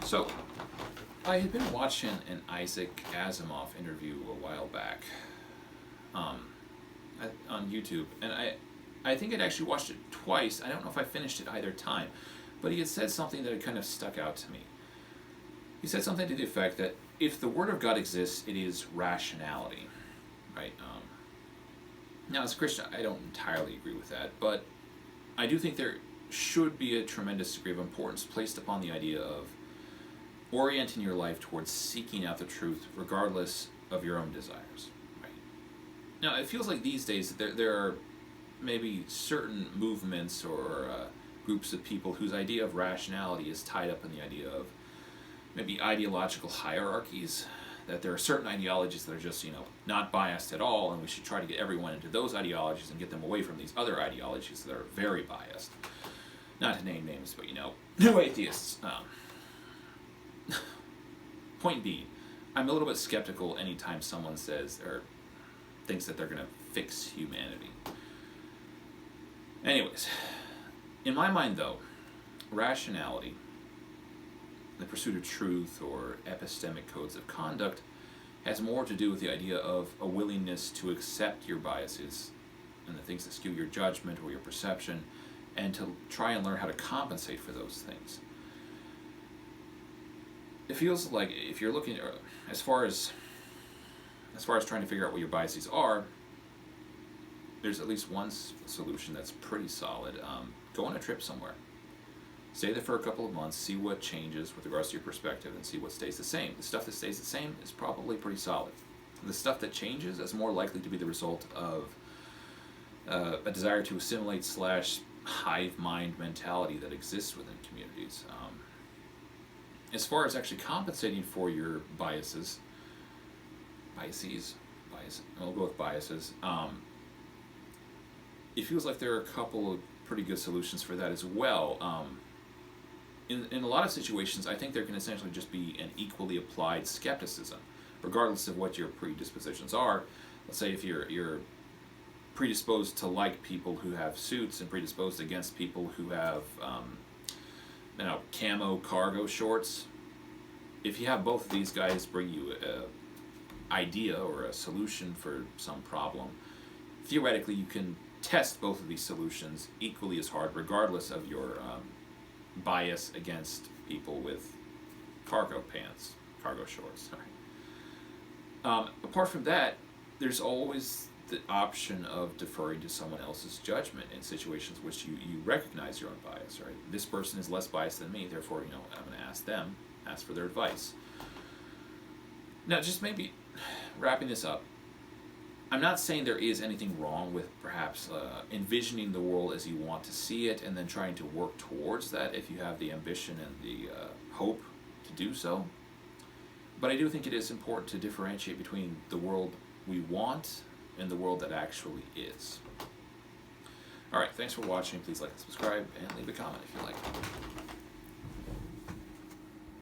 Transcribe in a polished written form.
So, I had been watching an Isaac Asimov interview a while back um, on YouTube, and I think I'd actually watched it twice. I don't know if I finished it either time, but he had said something that had kind of stuck out to me. He said something to the effect that if the Word of God exists, it is rationality, right? Now, as a Christian, I don't entirely agree with that, but I do think there should be a tremendous degree of importance placed upon the idea of orienting your life towards seeking out the truth regardless of your own desires. Right? Now, it feels like these days that there are maybe certain movements or groups of people whose idea of rationality is tied up in the idea of maybe ideological hierarchies, that there are certain ideologies that are just, not biased at all, and we should try to get everyone into those ideologies and get them away from these other ideologies that are very biased. Not to name names, but no atheists. Point being, I'm a little bit skeptical anytime someone says or thinks that they're going to fix humanity. Anyways, in my mind though, rationality, the pursuit of truth or epistemic codes of conduct, has more to do with the idea of a willingness to accept your biases and the things that skew your judgment or your perception, and to try and learn how to compensate for those things. It feels like if you're looking as far as trying to figure out what your biases are, there's at least one solution that's pretty solid. Go on a trip somewhere. Stay there for a couple of months, see what changes with regards to your perspective, and see what stays the same. The stuff that stays the same is probably pretty solid. The stuff that changes is more likely to be the result of a desire to assimilate / hive mind mentality that exists within communities. As far as actually compensating for your biases, I'll go with biases, it feels like there are a couple of pretty good solutions for that as well. In a lot of situations, I think there can essentially just be an equally applied skepticism, regardless of what your predispositions are. Let's say if you're predisposed to like people who have suits and predisposed against people who have camo cargo shorts. If you have both of these guys bring you an idea or a solution for some problem, theoretically you can test both of these solutions equally as hard, regardless of your bias against people with cargo shorts. Apart from that, there's always the option of deferring to someone else's judgment in situations which you recognize your own bias, right? This person is less biased than me, therefore, I'm going to ask for their advice. Now, just maybe wrapping this up, I'm not saying there is anything wrong with perhaps envisioning the world as you want to see it and then trying to work towards that if you have the ambition and the hope to do so. But I do think it is important to differentiate between the world we want and the world that actually is. Alright, thanks for watching. Please like and subscribe, and leave a comment if you like.